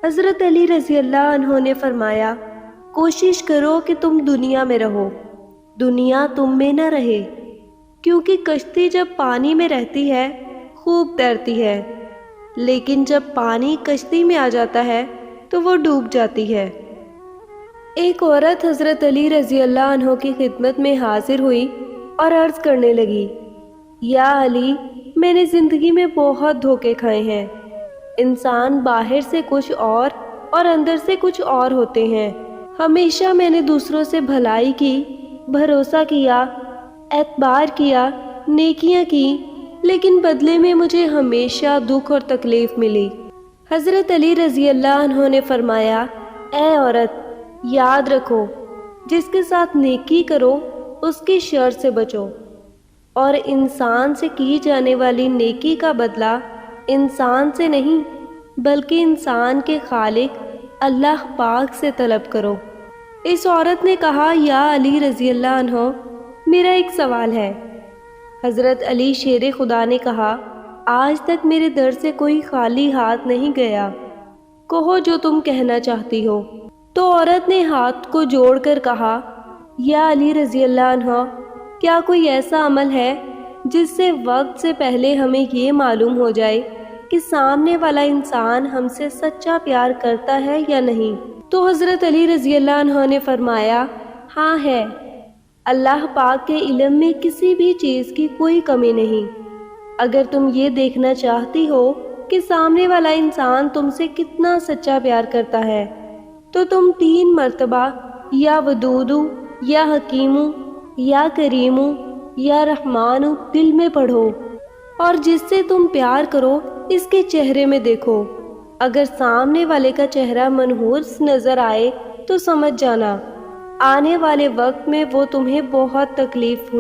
حضرت علی رضی اللہ عنہ نے فرمایا، کوشش کرو کہ تم دنیا میں رہو، دنیا تم میں نہ رہے، کیونکہ کشتی جب پانی میں رہتی ہے خوب تیرتی ہے، لیکن جب پانی کشتی میں آ جاتا ہے تو وہ ڈوب جاتی ہے۔ ایک عورت حضرت علی رضی اللہ عنہ کی خدمت میں حاضر ہوئی اور عرض کرنے لگی، یا علی، میں نے زندگی میں بہت دھوکے کھائے ہیں۔ انسان باہر سے کچھ اور اندر سے کچھ اور ہوتے ہیں۔ ہمیشہ میں نے دوسروں سے بھلائی کی، بھروسہ کیا، اعتبار کیا، نیکیاں کی، لیکن بدلے میں مجھے ہمیشہ دکھ اور تکلیف ملی۔ حضرت علی رضی اللہ عنہ نے فرمایا، اے عورت، یاد رکھو، جس کے ساتھ نیکی کرو اس کی شر سے بچو، اور انسان سے کی جانے والی نیکی کا بدلہ انسان سے نہیں بلکہ انسان کے خالق اللہ پاک سے طلب کرو۔ اس عورت نے کہا، یا علی رضی اللہ عنہ، میرا ایک سوال ہے۔ حضرت علی شیر خدا نے کہا، آج تک میرے در سے کوئی خالی ہاتھ نہیں گیا، کہو جو تم کہنا چاہتی ہو۔ تو عورت نے ہاتھ کو جوڑ کر کہا، یا علی رضی اللہ عنہ، کیا کوئی ایسا عمل ہے جس سے وقت سے پہلے ہمیں یہ معلوم ہو جائے کہ سامنے والا انسان ہم سے سچا پیار کرتا ہے یا نہیں؟ تو حضرت علی رضی اللہ عنہ نے فرمایا، ہاں ہے، اللہ پاک کے علم میں کسی بھی چیز کی کوئی کمی نہیں۔ اگر تم یہ دیکھنا چاہتی ہو کہ سامنے والا انسان تم سے کتنا سچا پیار کرتا ہے تو تم 3 مرتبہ یا ودودو، یا حکیمو، یا کریمو، یا رحمانو دل میں پڑھو، اور جس سے تم پیار کرو اس کے چہرے میں دیکھو۔ اگر سامنے والے کا چہرہ منحوس نظر آئے تو سمجھ جانا آنے والے وقت میں وہ تمہیں بہت تکلیف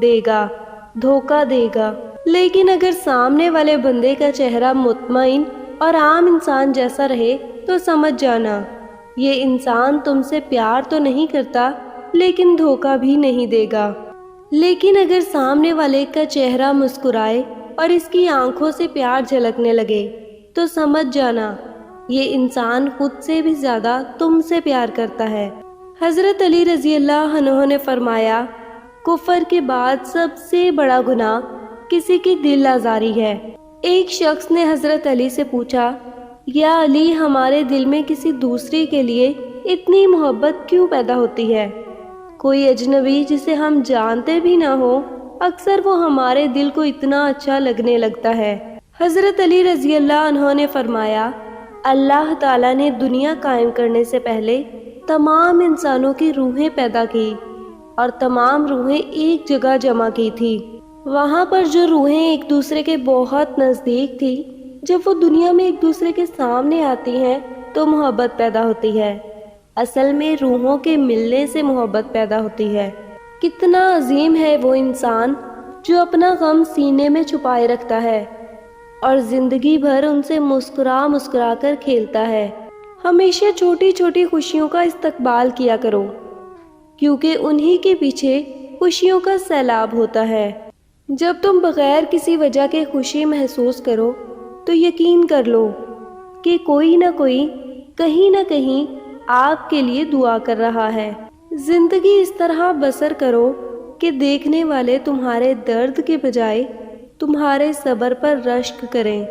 دے گا، دھوکہ دے گا۔ لیکن اگر سامنے والے بندے کا چہرہ مطمئن اور عام انسان جیسا رہے تو سمجھ جانا یہ انسان تم سے پیار تو نہیں کرتا لیکن دھوکہ بھی نہیں دے گا۔ لیکن اگر سامنے والے کا چہرہ مسکرائے اور اس کی آنکھوں سے پیار جھلکنے لگے تو سمجھ جانا یہ انسان خود سے بھی زیادہ تم سے پیار کرتا ہے۔ حضرت علی رضی اللہ عنہ نے فرمایا، کفر کے بعد سب سے بڑا گناہ کسی کی دل آزاری ہے۔ ایک شخص نے حضرت علی سے پوچھا، یا علی، ہمارے دل میں کسی دوسرے کے لیے اتنی محبت کیوں پیدا ہوتی ہے؟ کوئی اجنبی جسے ہم جانتے بھی نہ ہو، اکثر وہ ہمارے دل کو اتنا اچھا لگنے لگتا ہے۔ حضرت علی رضی اللہ عنہ نے فرمایا، اللہ تعالیٰ نے دنیا قائم کرنے سے پہلے تمام انسانوں کی روحیں پیدا کی اور تمام روحیں ایک جگہ جمع کی تھی۔ وہاں پر جو روحیں ایک دوسرے کے بہت نزدیک تھی، جب وہ دنیا میں ایک دوسرے کے سامنے آتی ہیں تو محبت پیدا ہوتی ہے۔ اصل میں روحوں کے ملنے سے محبت پیدا ہوتی ہے۔ کتنا عظیم ہے وہ انسان جو اپنا غم سینے میں چھپائے رکھتا ہے اور زندگی بھر ان سے مسکرا مسکرا کر کھیلتا ہے۔ ہمیشہ چھوٹی چھوٹی خوشیوں کا استقبال کیا کرو، کیونکہ انہی کے پیچھے خوشیوں کا سیلاب ہوتا ہے۔ جب تم بغیر کسی وجہ کے خوشی محسوس کرو تو یقین کر لو کہ کوئی نہ کوئی کہیں نہ کہیں آپ کے لیے دعا کر رہا ہے۔ زندگی اس طرح بسر کرو کہ دیکھنے والے تمہارے درد کے بجائے تمہارے صبر پر رشک کریں۔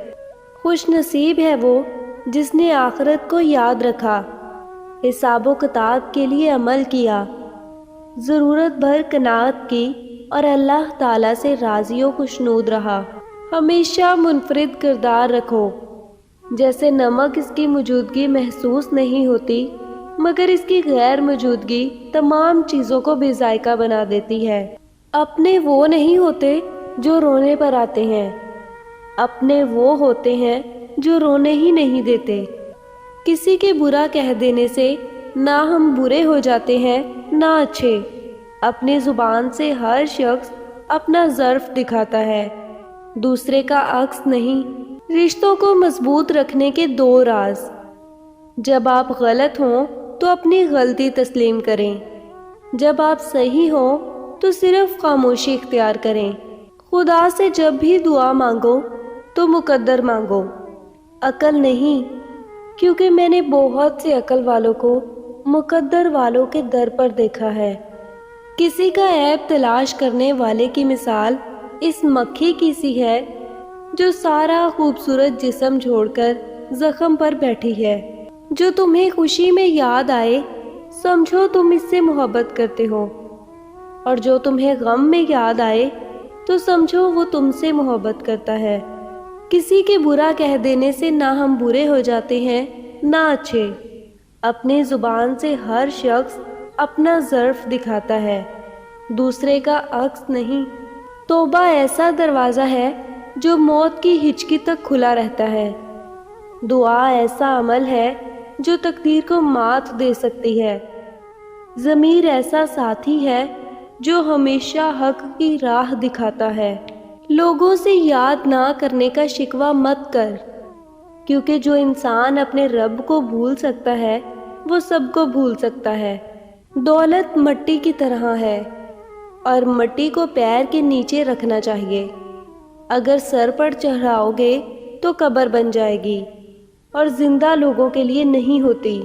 خوش نصیب ہے وہ جس نے آخرت کو یاد رکھا، حساب و کتاب کے لیے عمل کیا، ضرورت بھر قناعت کی اور اللہ تعالیٰ سے راضی و خوشنود رہا۔ ہمیشہ منفرد کردار رکھو، جیسے نمک اس کی موجودگی محسوس نہیں ہوتی مگر اس کی غیر موجودگی تمام چیزوں کو بے ذائقہ بنا دیتی ہے۔ اپنے وہ نہیں ہوتے جو رونے پر آتے ہیں، اپنے وہ ہوتے ہیں جو رونے ہی نہیں دیتے۔ کسی کے برا کہہ دینے سے نہ ہم برے ہو جاتے ہیں نہ اچھے۔ اپنی زبان سے ہر شخص اپنا ظرف دکھاتا ہے، دوسرے کا عکس نہیں۔ رشتوں کو مضبوط رکھنے کے 2 راز: جب آپ غلط ہوں تو اپنی غلطی تسلیم کریں، جب آپ صحیح ہوں تو صرف خاموشی اختیار کریں۔ خدا سے جب بھی دعا مانگو تو مقدر مانگو، عقل نہیں، کیونکہ میں نے بہت سے عقل والوں کو مقدر والوں کے در پر دیکھا ہے۔ کسی کا عیب تلاش کرنے والے کی مثال اس مکھی کی سی ہے جو سارا خوبصورت جسم چھوڑ کر زخم پر بیٹھی ہے۔ جو تمہیں خوشی میں یاد آئے سمجھو تم اس سے محبت کرتے ہو، اور جو تمہیں غم میں یاد آئے تو سمجھو وہ تم سے محبت کرتا ہے۔ کسی کے برا کہہ دینے سے نہ ہم برے ہو جاتے ہیں نہ اچھے۔ اپنی زبان سے ہر شخص اپنا ظرف دکھاتا ہے، دوسرے کا عکس نہیں۔ توبہ ایسا دروازہ ہے جو موت کی ہچکی تک کھلا رہتا ہے۔ دعا ایسا عمل ہے جو تقدیر کو مات دے سکتی ہے۔ ضمیر ایسا ساتھی ہے جو ہمیشہ حق کی راہ دکھاتا ہے۔ لوگوں سے یاد نہ کرنے کا شکوہ مت کر، کیونکہ جو انسان اپنے رب کو بھول سکتا ہے وہ سب کو بھول سکتا ہے۔ دولت مٹی کی طرح ہے اور مٹی کو پیر کے نیچے رکھنا چاہیے۔ اگر سر پر چڑھاؤ گے تو قبر بن جائے گی اور زندہ لوگوں کے لیے نہیں ہوتی۔